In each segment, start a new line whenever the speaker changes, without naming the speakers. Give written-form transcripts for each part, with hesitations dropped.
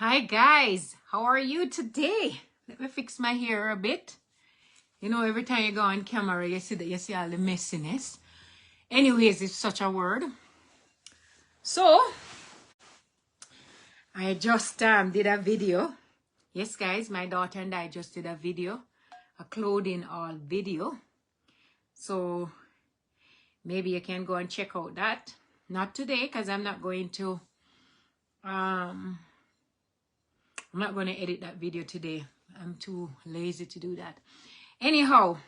Hi guys, how are you today? Let me fix my hair a bit. You know, every time you go on camera, you see all the messiness. Anyways, it's such a word. So, I just did a video. Yes, guys, my daughter and I just did a video, a clothing haul video. So, maybe you can go and check out that. Not today, because I'm not going to edit that video today. I'm too lazy to do that. Anyhow,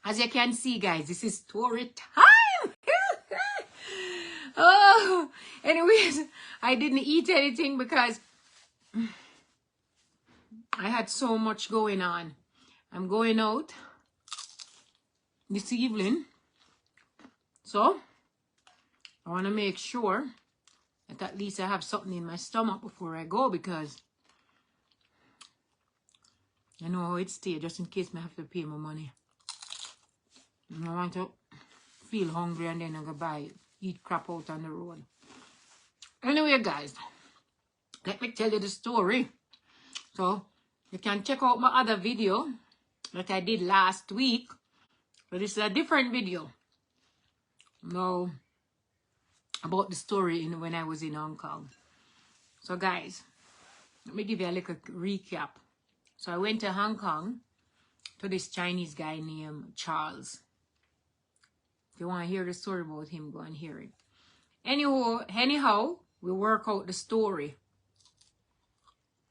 as you can see, guys, this is story time. Oh, anyways, I didn't eat anything because I had so much going on. I'm going out this evening, so I want to make sure that at least I have something in my stomach before I go, because I know how it stays, just in case I have to pay my money. And I want to feel hungry and then I go eat crap out on the road. Anyway, guys, let me tell you the story. So you can check out my other video that I did last week, but it's a different video now about the story when I was in Hong Kong. So guys, let me give you a little recap. So I went to Hong Kong to this Chinese guy named Charles. If you want to hear the story about him, go and hear it. Anyhow, we work out the story.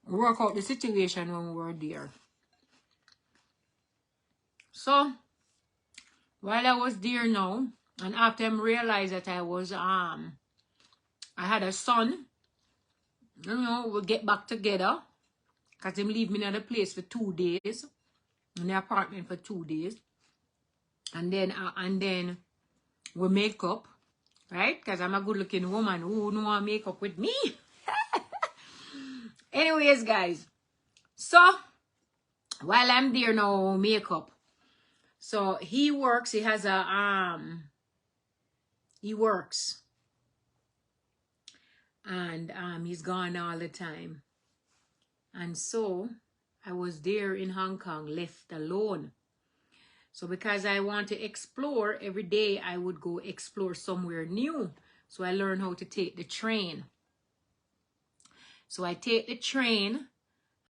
We work out the situation when we were there. So, while I was there now, and after I realized that I had a son, you know, we'll get back together, because him leave me in the place for 2 days, in the apartment for 2 days, and then we make up, right? Because I'm a good-looking woman who wouldn't want to make up with me. Anyways, guys, so while I'm there now, makeup. So he works. He has a he works, and he's gone all the time. And so I was there in Hong Kong, left alone. So because I want to explore every day, I would go explore somewhere new. So I learned how to take the train. So I take the train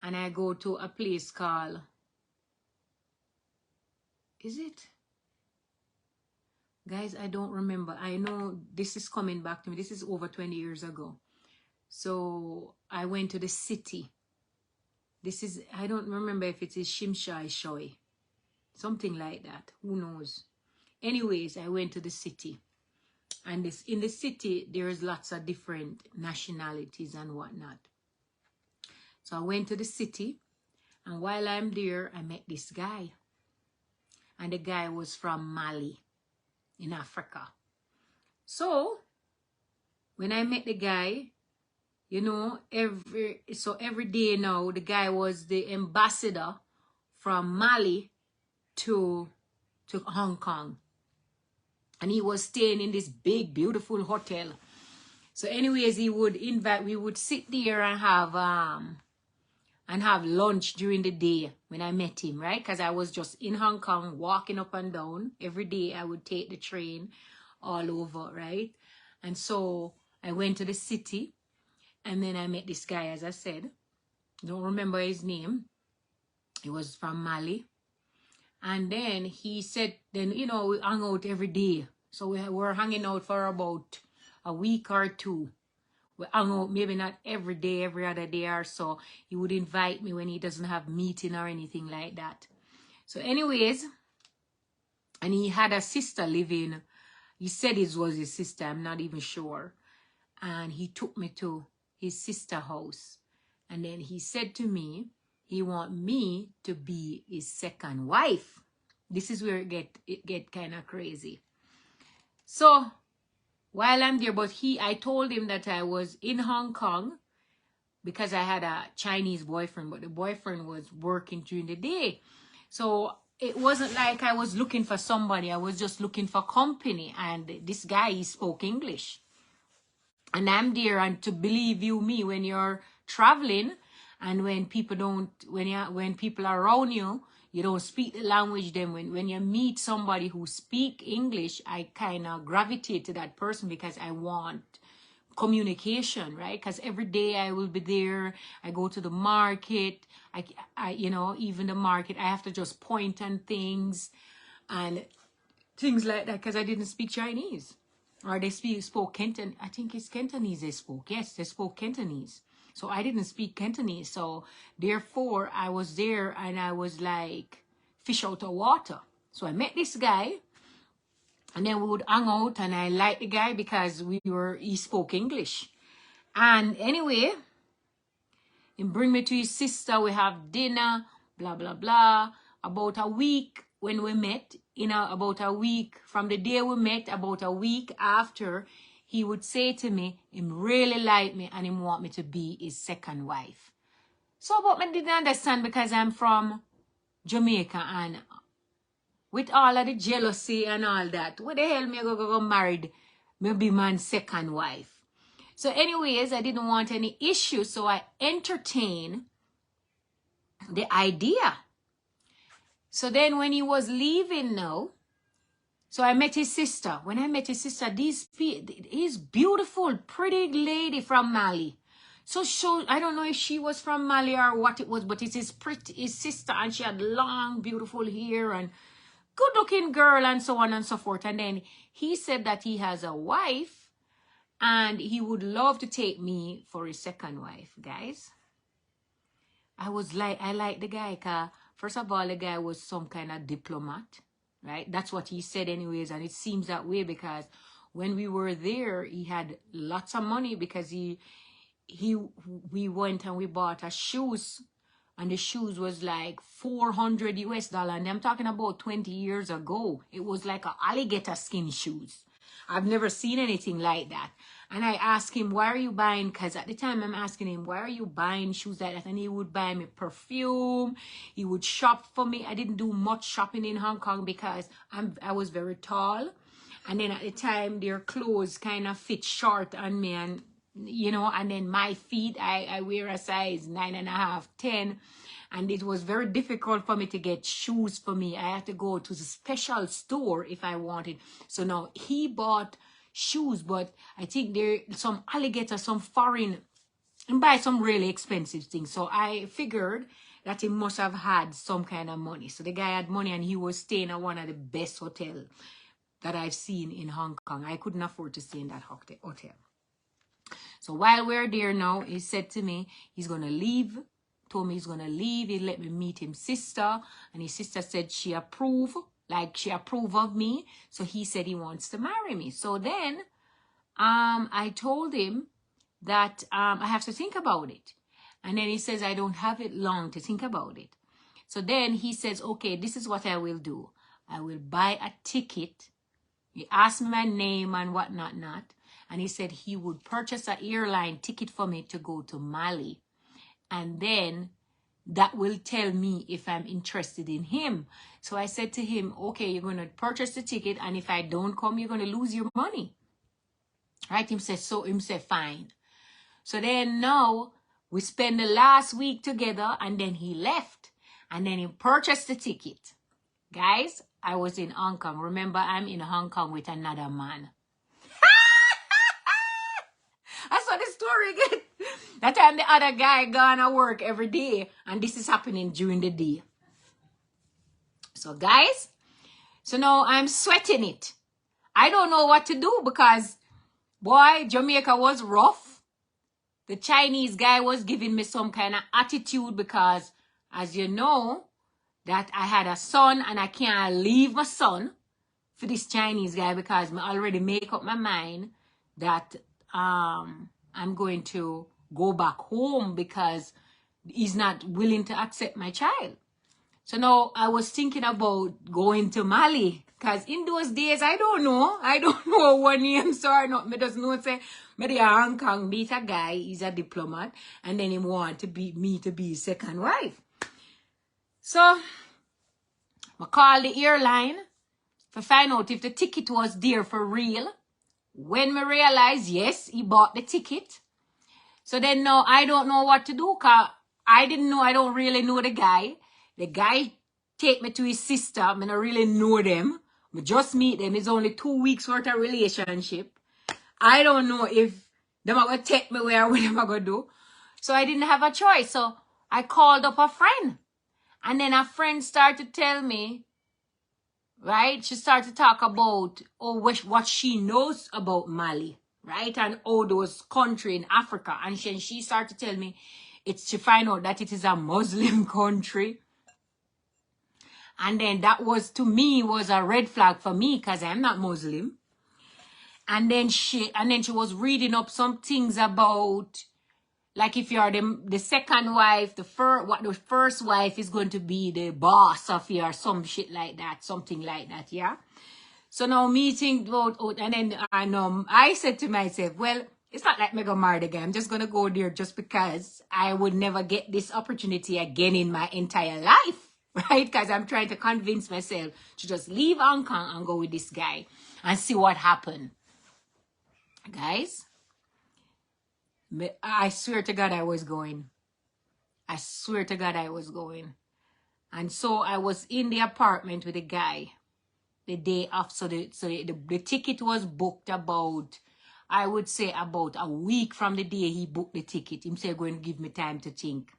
and I go to a place called, is it? Guys, I don't remember. I know this is coming back to me. This is over 20 years ago. So I went to the city. This is, I don't remember if it is Shimshai Shoi. Something like that. Who knows? Anyways, I went to the city. And in the city, there's lots of different nationalities and whatnot. So I went to the city. And while I'm there, I met this guy. And the guy was from Mali in Africa. So when I met the guy, you know, every day now, the guy was the ambassador from Mali to Hong Kong. And he was staying in this big, beautiful hotel. So anyways, he would invite, we would sit there and have lunch during the day when I met him, right? Because I was just in Hong Kong, walking up and down. Every day I would take the train all over, right? And so I went to the city, and then I met this guy, as I said. Don't remember his name. He was from Mali. And then he said, then, you know, we hung out every day. So we were hanging out for about a week or two. We hung out maybe not every day, every other day or so. He would invite me when he doesn't have meeting or anything like that. So anyways, and he had a sister living. He said it was his sister. I'm not even sure. And he took me to his sister's house. And then he said to me, he want me to be his second wife. This is where it get kind of crazy. So while I'm there, I told him that I was in Hong Kong because I had a Chinese boyfriend, but the boyfriend was working during the day. So it wasn't like I was looking for somebody. I was just looking for company. And this guy, he spoke English. And I'm there, and to believe you me, when you're traveling and when people don't, when people are around you, you don't speak the language. Then when you meet somebody who speak English, I kind of gravitate to that person because I want communication, right? Because every day I will be there. I go to the market. You know, even the market, I have to just point on things and things like that because I didn't speak Chinese. Or they spoke Canton. I think it's Cantonese they spoke. Yes, they spoke Cantonese. So I didn't speak Cantonese. So therefore, I was there and I was like fish out of water. So I met this guy, and then we would hang out, and I liked the guy because he spoke English. And anyway, he bring me to his sister. We have dinner, blah, blah, blah. About a week when we met, about a week from the day we met, about a week after, he would say to me, him really like me and him want me to be his second wife. So, but I didn't understand because I'm from Jamaica, and with all of the jealousy and all that, what the hell me go married, maybe man's second wife? So anyways, I didn't want any issue, so I entertained the idea. So then when he was leaving now, so I met his sister. When I met his sister, he's beautiful, pretty lady from Mali. So I don't know if she was from Mali or what it was, but it's his sister, and she had long, beautiful hair and good-looking girl and so on and so forth. And then he said that he has a wife and he would love to take me for his second wife, guys. I like the guy because, first of all, the guy was some kind of diplomat, right? That's what he said anyways, and it seems that way because when we were there, he had lots of money because we went and we bought a shoes, and the shoes was like $400 US, and I'm talking about 20 years ago. It was like a alligator skin shoes. I've never seen anything like that. And I asked him, why are you buying? Because at the time I'm asking him, why are you buying shoes like that? And he would buy me perfume. He would shop for me. I didn't do much shopping in Hong Kong because I was very tall. And then at the time, their clothes kind of fit short on me. And, you know, and then my feet, I wear a size 9.5, 10. And it was very difficult for me to get shoes for me. I had to go to the special store if I wanted. So now he bought shoes, but I think there some alligator, some foreign, and buy some really expensive things. So I figured that he must have had some kind of money. So the guy had money and he was staying at one of the best hotels that I've seen in Hong Kong. I couldn't afford to stay in that hotel. So while we're there now, he said to me, he's going to leave. Told me he's going to leave. He let me meet his sister. And his sister said she approved. Like she approved of me. So he said he wants to marry me. So then I told him that I have to think about it. And then he says, I don't have it long to think about it. So then he says, okay, this is what I will do. I will buy a ticket. He asked me my name and whatnot. And he said he would purchase an airline ticket for me to go to Mali. And then that will tell me if I'm interested in him. So I said to him, okay, you're going to purchase the ticket. And if I don't come, you're going to lose your money. Right? Him said, fine. So then now we spend the last week together, and then he left. And then he purchased the ticket. Guys, I was in Hong Kong. Remember, I'm in Hong Kong with another man. I saw the story again. That time the other guy gonna work every day, and this is happening during the day. So guys, so now I'm sweating it. I don't know what to do because, boy, Jamaica was rough. The Chinese guy was giving me some kind of attitude because, as you know, that I had a son and I can't leave my son for this Chinese guy because I already make up my mind that I'm going to go back home because he's not willing to accept my child. So now I was thinking about going to Mali because in those days, I don't know what name, so I not, me just know say, me the Hong Kong meet a guy, he's a diplomat, and then he want to be me to be his second wife. So I called the airline to find out if the ticket was there for real. When me realize, yes, he bought the ticket. So then now I don't know what to do, because I didn't know, I don't really know the guy. The guy take me to his sister. I don't really know them. We just meet them. It's only 2 weeks worth of relationship. I don't know if them are going to take me where what am I going to do. So I didn't have a choice. So I called up a friend. And then a friend started to tell me, right? She started to talk about what she knows about Mali, right? And all those countries in Africa. And she started to tell me, she find out that it is a Muslim country. And then that was, to me, was a red flag for me, because I'm not Muslim. And then she was reading up some things about, like, if you're the second wife, the first wife is going to be the boss of you, or some shit like that, something like that, yeah? So now meeting about, and then I said to myself, well, it's not like me go marry the guy. I'm just going to go there just because I would never get this opportunity again in my entire life, right? Because I'm trying to convince myself to just leave Hong Kong and go with this guy and see what happened. Guys, I swear to God I was going. I swear to God I was going. And so I was in the apartment with the guy the day after. So the ticket was booked about, I would say, about a week from the day he booked the ticket. He said, going to give me time to think.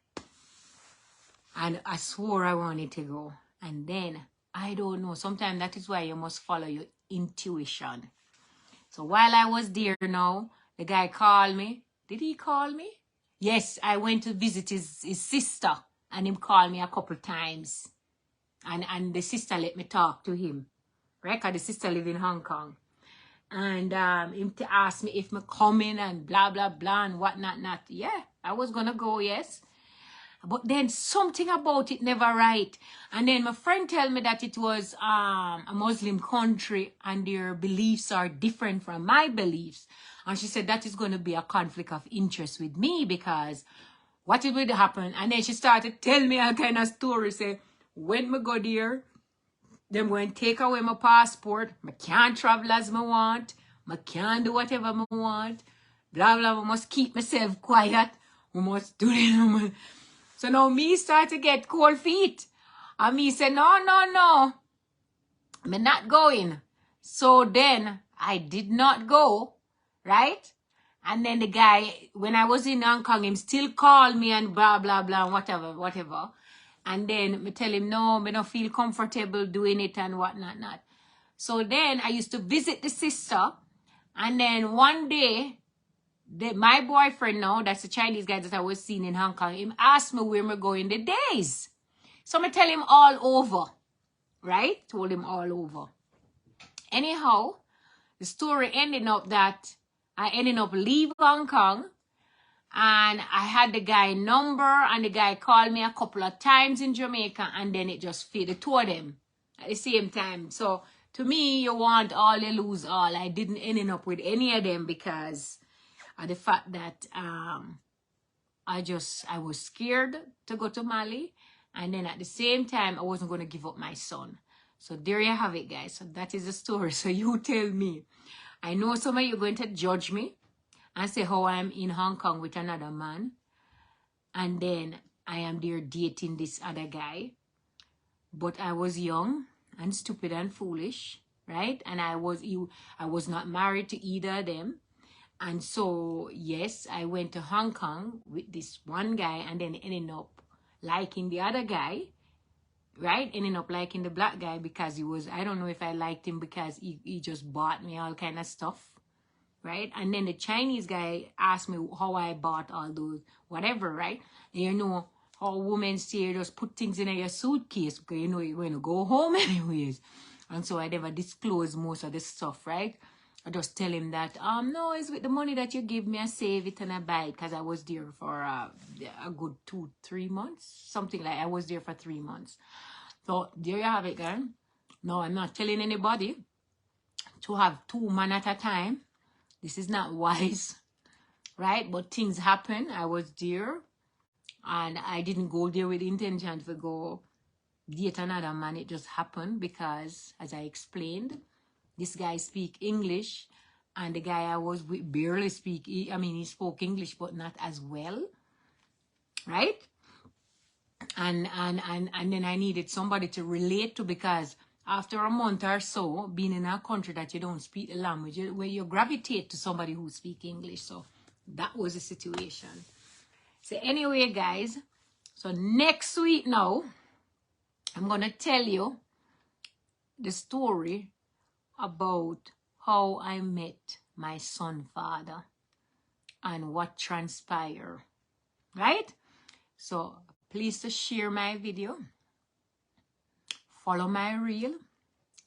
And I swore I wanted to go. And then, I don't know, sometimes that is why you must follow your intuition. So while I was there now, the guy called me. Did he call me? Yes, I went to visit his sister, and him called me a couple times. And the sister let me talk to him. Right? Because the sister live in Hong Kong. And him to ask me if me coming and blah, blah, blah, and whatnot, not. Yeah, I was going to go, yes. But then something about it never right. And then my friend tell me that it was a Muslim country and their beliefs are different from my beliefs. And she said that is going to be a conflict of interest with me, because what it would happen. And then she started telling me a kind of story. Say, when me go there, them going to take away my passport. I can't travel as I want. I can't do whatever I want. Blah, blah, I must keep myself quiet. I must do it. So now me start to get cold feet. And me say, no, no, no. I'm not going. So then I did not go, right? And then the guy, when I was in Hong Kong, him still called me and blah, blah, blah, whatever. And then me tell him, no, me don't feel comfortable doing it and whatnot, not. So then I used to visit the sister. And then one day, my boyfriend now, that's the Chinese guy that I was seeing in Hong Kong, him asked me where me going the days. So I tell him all over, right? Told him all over. Anyhow, the story ended up that I ended up leaving Hong Kong, and I had the guy number, and the guy called me a couple of times in Jamaica, and then it just fit the two of them at the same time. So to me, you want all, you lose all. I didn't end up with any of them because the fact that I was scared to go to Mali, and then at the same time I wasn't going to give up my son. So there you have it, guys. So that is the story. So you tell me. I know some of you are going to judge me and say how I'm in Hong Kong with another man, and then I am there dating this other guy. But I was young and stupid and foolish, right? And I was not married to either of them. And so, yes, I went to Hong Kong with this one guy, and then ended up liking the other guy, right? Ended up liking the black guy because he was, I don't know if I liked him because he just bought me all kind of stuff, right? And then the Chinese guy asked me how I bought all those, whatever, right? And you know how women say, just put things in your suitcase because you know you're going to go home anyways. And so I never disclose most of the stuff, right? I just tell him that, no, it's with the money that you give me, I save it and I buy it, because I was there for a good 2-3 months, something like I was there for 3 months. So there you have it, guys. No, I'm not telling anybody to have 2 men at a time. This is not wise, right? But things happen. I was there, and I didn't go there with the intention to go date another man. It just happened because, as I explained, this guy speak English, And the guy I was with barely speak, I mean, he spoke English, but not as well, right? And then I needed somebody to relate to, because after a month or so, being in a country that you don't speak the language, where you gravitate to somebody who speaks English. So that was the situation. So anyway, guys, so next week now, I'm going to tell you the story about how I met my son father and what transpired, right? So please to share my video, follow my reel,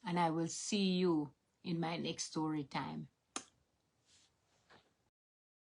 and I will see you in my next story time.